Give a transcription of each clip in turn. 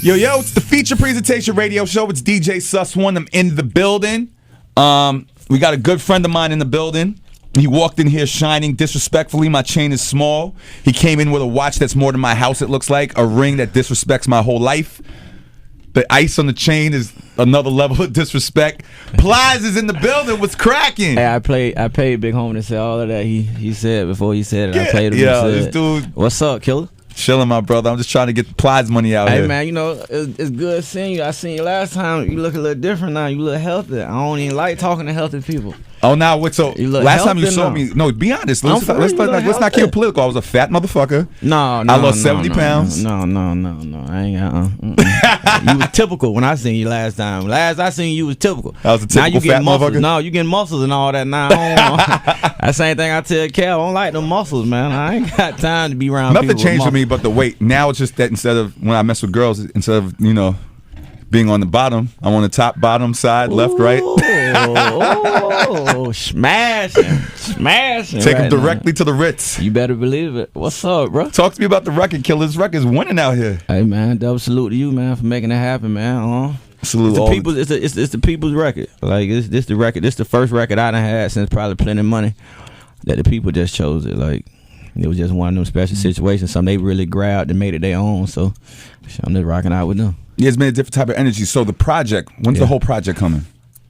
Yo, it's the feature presentation radio show. It's DJ Sus1. I'm in the building. We got a good friend of mine in the building. He walked in here shining disrespectfully. My chain is small. He came in with a watch that's more than my house, it looks like. A ring that disrespects my whole life. The ice on the chain is another level of disrespect. Plies is in the building. What's cracking? Hey, I paid Big Homie to say all of that. He said before he said it. Yeah, I played him. Yeah, this dude. What's up, killer? Chilling, my brother. I'm just trying to get the Plies money out here. Hey, man, you know, it's good seeing you. I seen you last time. You look a little different now. You look healthy. I don't even like talking to healthy people. Oh, now what? So last time you saw me, no, be honest. Let's not get political. I was a fat motherfucker. No, I lost 70 pounds. No. I ain't. You was typical when I seen you last time. Last I seen you was typical. I was a typical now you fat motherfucker. No, you getting muscles and all that now. That same thing I tell Cal. I don't like them muscles, man. I ain't got time to be around. Nothing people changed with for me but the weight. Now it's just that instead of when I mess with girls, instead of being on the bottom, I'm on the top, bottom, side, left, right. Smashing. Take him directly to the Ritz. You better believe it. What's up, bro? Talk to me about the record, killer. This record's winning out here. Hey, man, double salute to you, man, for making it happen, man. Salute all. It's the people's record. Like this the record. This the first record I done had since probably Plenty Money that the people just chose it. Like it was just one of them special situations. Something they really grabbed and made it their own. So I'm just rocking out with them. Yeah, it's been a different type of energy. So the project, when's the whole project coming?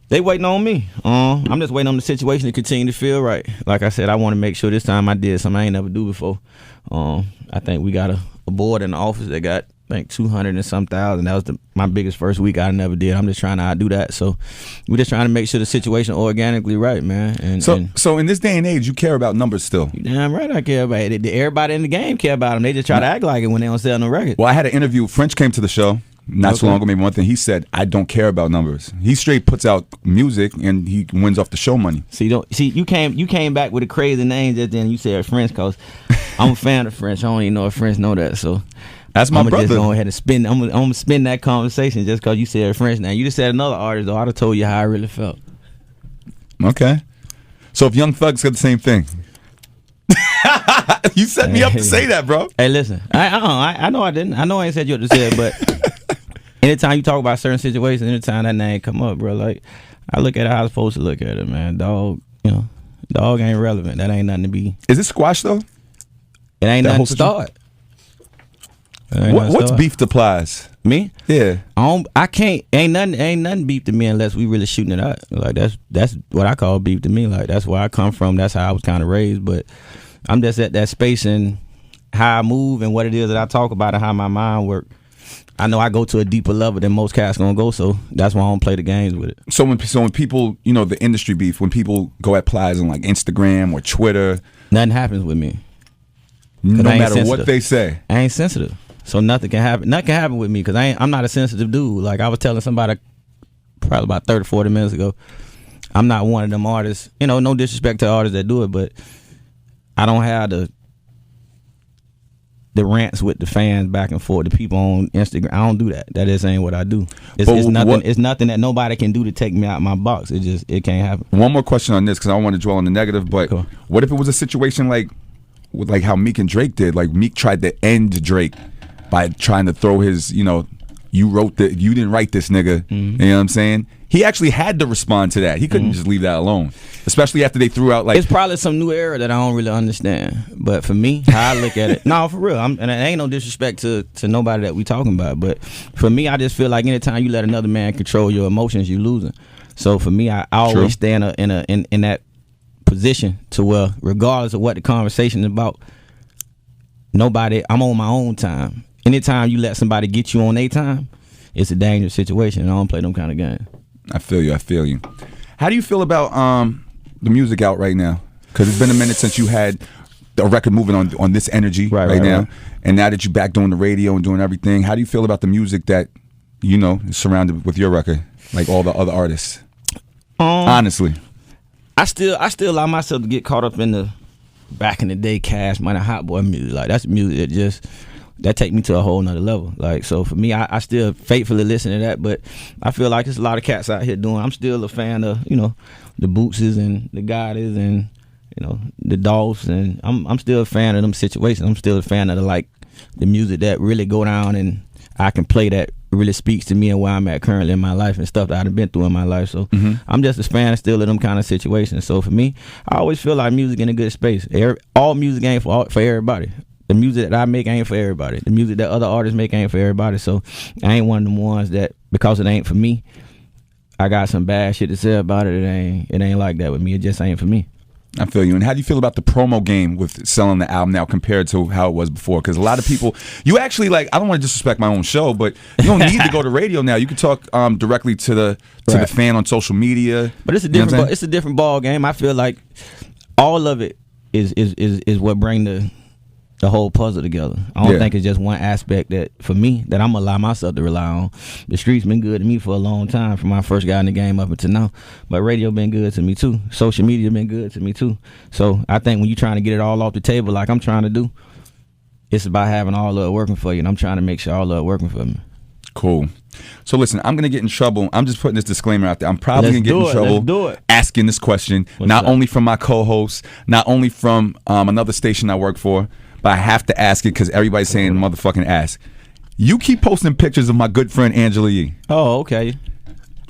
They waiting on me. I'm just waiting on the situation to continue to feel right. Like I said, I want to make sure this time I did something I ain't never do before. I think we got a board in the office that got I think 200 and some thousand. That was my biggest first week I never did. I'm just trying to outdo that. So we're just trying to make sure the situation organically right, man. So in this day and age, you care about numbers still. You damn right I care about it. Everybody in the game care about them. They just try to act like it when they don't sell no record. Well, I had an interview. French came to the show not so long ago, maybe one thing. He said, I don't care about numbers. He straight puts out music and he wins off the show money. You came back with a crazy name just then. You said French because I'm a fan of French. I don't even know if French know that. So that's my brother. I'm just go ahead and spin. I'm gonna spin that conversation just because you said French. Now you just said another artist though. I'd have told you how I really felt. Okay. So if Young Thug's got the same thing. You set me up to say that, bro. Hey, listen. I know I didn't. I know I ain't said you what to say, but anytime you talk about certain situations, anytime that name come up, bro, like I look at it how I'm supposed to look at it, man. Dog, dog ain't relevant. That ain't nothing to be. Is it squash though? It ain't nothing to start. What's beef to Plies? Me? Yeah. I can't. Ain't nothing beef to me unless we really shooting it out. Like that's what I call beef to me. Like that's where I come from. That's how I was kind of raised. But I'm just at that space and how I move and what it is that I talk about and how my mind work. I know I go to a deeper level than most cats gonna go. So that's why I don't play the games with it. So when people, the industry beef, when people go at Plies on like Instagram or Twitter, nothing happens with me. No matter what they say, I ain't sensitive. So nothing can happen. Nothing can happen with me because I'm not a sensitive dude. Like I was telling somebody probably about 30, 40 minutes ago, I'm not one of them artists. No disrespect to artists that do it, but I don't have the rants with the fans back and forth, the people on Instagram. I don't do that. That just ain't what I do. It's nothing that nobody can do to take me out of my box. It can't happen. One more question on this because I don't want to dwell on the negative, but cool. What if it was a situation like how Meek and Drake did? Like Meek tried to end Drake by trying to throw his, you didn't write this, nigga. Mm-hmm. You know what I'm saying? He actually had to respond to that. He couldn't just leave that alone. Especially after they threw out like... It's probably some new era that I don't really understand. But for me, how I look at it... No, for real. And it ain't no disrespect to nobody that we talking about. But for me, I just feel like anytime you let another man control your emotions, you losing. So for me, I always stay in that position to where regardless of what the conversation is about, I'm on my own time. Anytime you let somebody get you on their time, it's a dangerous situation, and I don't play them kind of games. I feel you. How do you feel about the music out right now? Because it's been a minute since you had a record moving on this energy right now. Right. And now that you're back doing the radio and doing everything, how do you feel about the music that, is surrounded with your record, like all the other artists? Honestly. I still allow myself to get caught up in the back in the day Cash Money Hot Boy music. Like that's music that take me to a whole nother level. Like, so for me, I still faithfully listen to that, but I feel like there's a lot of cats out here doing. I'm still a fan of, the Bootses and the Goddess and, the Dolphs, and I'm still a fan of them situations. I'm still a fan of the music that really go down and I can play that really speaks to me and where I'm at currently in my life and stuff that I've been through in my life. So I'm just a fan still of them kind of situations. So for me, I always feel like music in a good space. All music ain't for everybody. The music that I make ain't for everybody. The music that other artists make ain't for everybody. So I ain't one of them ones that, because it ain't for me, I got some bad shit to say about it. It ain't like that with me. It just ain't for me. I feel you. And how do you feel about the promo game with selling the album now compared to how it was before? Because a lot of people, you actually I don't want to disrespect my own show, but you don't need to go to radio now. You can talk directly to the fan on social media. But it's a different it's a different ball game. I feel like all of it is what bring the whole puzzle together. I don't think it's just one aspect that, for me, that I'm gonna allow myself to rely on. The streets been good to me for a long time, from when I first got in the game up until now. But radio been good to me too. Social media been good to me too. So I think when you're trying to get it all off the table like I'm trying to do, it's about having all of it working for you, and I'm trying to make sure all of it working for me. Cool. So listen, I'm gonna get in trouble. I'm just putting this disclaimer out there. I'm probably gonna get in trouble asking this question, not only from my co-host, not only from another station I work for, but I have to ask it because everybody's saying motherfucking ask. You keep posting pictures of my good friend Angela Yee. Oh, okay.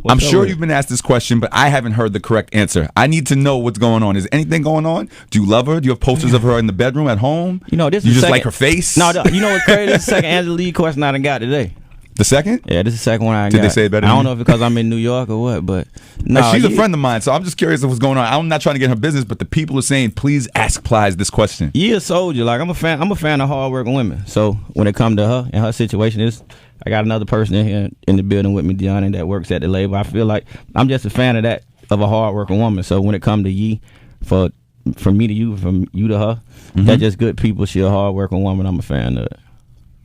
I'm sure you've been asked this question, but I haven't heard the correct answer. I need to know what's going on. Is anything going on? Do you love her? Do you have posters of her in the bedroom at home? You know, this you is just like her face? No, you know what's crazy? This is the second Angela Yee question I done got today. The second? Yeah, this is the second one I got. Did they say it better? I don't know if it's because I'm in New York or what, but no. She's a friend of mine, so I'm just curious of what's going on. I'm not trying to get in her business, but the people are saying, please ask Plies this question. Yee a soldier. Like, I'm a fan of hardworking women. So when it come to her and her situation, I got another person in here in the building with me, Deanna, that works at the label. I feel like I'm just a fan of that, of a hardworking woman. So when it come to Yee, from me to you, from you to her, that's just good people. She a hardworking woman. I'm a fan of it.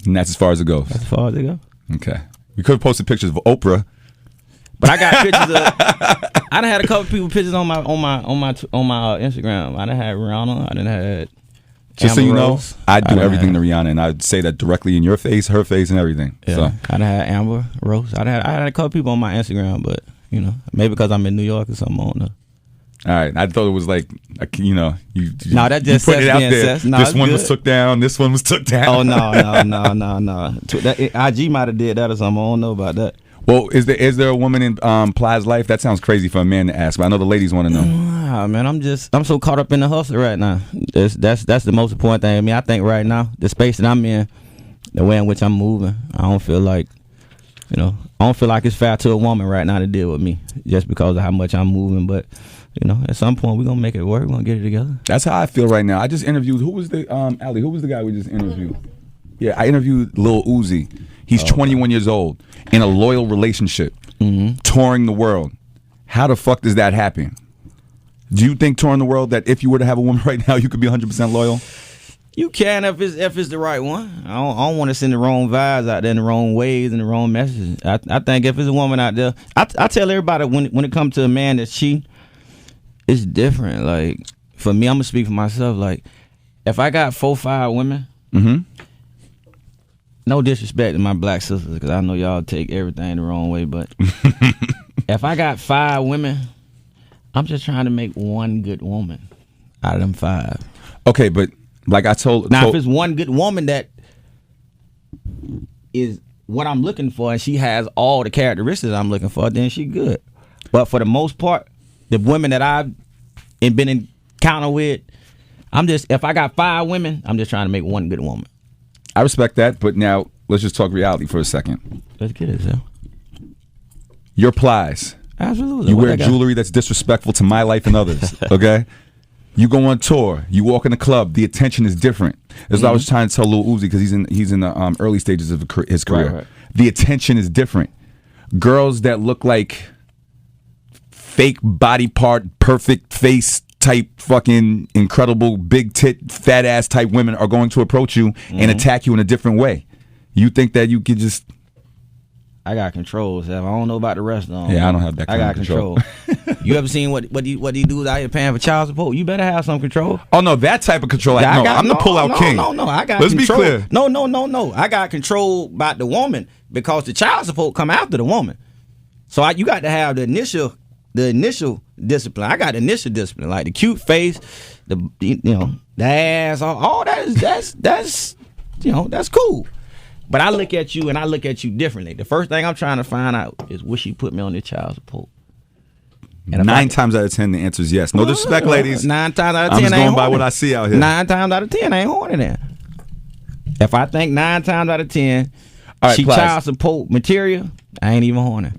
And that's as far as it goes. That's as far as it goes. Okay. We could have posted pictures of Oprah, but I got pictures of. I done had a couple people pictures on my Instagram. I done had Rihanna. I done had. Just so you know, Rose. I do everything to Rihanna, and I'd say that directly in your face, her face, and everything. Yeah. So I done had Amber Rose. I had a couple people on my Instagram, but maybe because I'm in New York or something. I don't know. All right, I thought it was like you that just put it out there. No, this one good. was took down. This one was took down. Oh no. IG might have did that or something. I don't know about that. Well, is there a woman in Plies' life? That sounds crazy for a man to ask, but I know the ladies want to know. Wow, man, I'm so caught up in the hustle right now. That's the most important thing. I mean, I think right now the space that I'm in, the way in which I'm moving, I don't feel like it's fair to a woman right now to deal with me just because of how much I'm moving, but. At some point we're gonna make it work. We're gonna get it together. That's how I feel right now. I just interviewed. Who was the Ali? Who was the guy we just interviewed? Yeah, I interviewed Lil Uzi. He's 21 years old in a loyal relationship, touring the world. How the fuck does that happen? Do you think touring the world that if you were to have a woman right now, you could be 100% loyal? You can if it's the right one. I don't want to send the wrong vibes out there in the wrong ways and the wrong messages. I think if it's a woman out there, I tell everybody when it comes to a man that it's different. Like, for me, I'm gonna speak for myself. Like, if I got 4-5 women, no disrespect to my black sisters, because I know y'all take everything the wrong way, but if I got 5 women, I'm just trying to make one good woman out of them 5. Okay, but like I told if it's one good woman that is what I'm looking for, and she has all the characteristics I'm looking for, then she good. But for the most part, the women that I've been in encounter with, if I got 5 women, I'm just trying to make one good woman. I respect that, but now let's just talk reality for a second. Let's get it, sir. Your Plies. Absolutely. You wear jewelry that's disrespectful to my life and others, okay? You go on tour, you walk in the club, the attention is different. That's what I was trying to tell Lil Uzi, because he's in the early stages of his career. Right. The attention is different. Girls that look like fake body part, perfect face type, fucking incredible big tit, fat ass type women are going to approach you and attack you in a different way. You think that you could just... I got control, Seth. I don't know about the rest of them. Yeah, I don't have that kind of control. You ever seen what these dudes out here paying for child support? You better have some control. Oh, no, that type of control. I'm the pull-out king. No, I got Let's control. Be clear. No. I got control about the woman because the child support come after the woman. So you got to have the initial discipline. I got the initial discipline, like the cute face, the ass, all that that's cool. But I look at you and I look at you differently. The first thing I'm trying to find out is would she put me on the child support? And 9 times out of 10, the answer is yes. No disrespect, ladies. 9 times out of 10, I'm just ain't going by horny. what I see out here. 9 times out of 10, ain't horny then. If I think 9 times out of 10, All right, she Plies. child support material, I ain't even horny.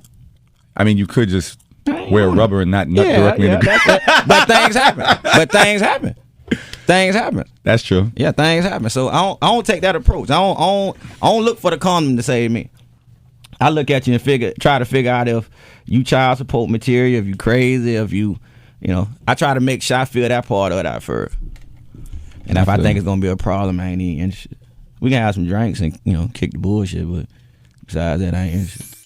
I mean, you could just ain't wear horny. rubber and not directly in the But things happen. Things happen. That's true. Yeah, things happen. So I don't take that approach. I don't look for the condom to save me. I look at you and try to figure out if you child support material, if you crazy, if you know. I try to make sure I feel that part of it out first. And if I think it's gonna be a problem, I ain't even interested. We can have some drinks and kick the bullshit, but besides that, I ain't interested.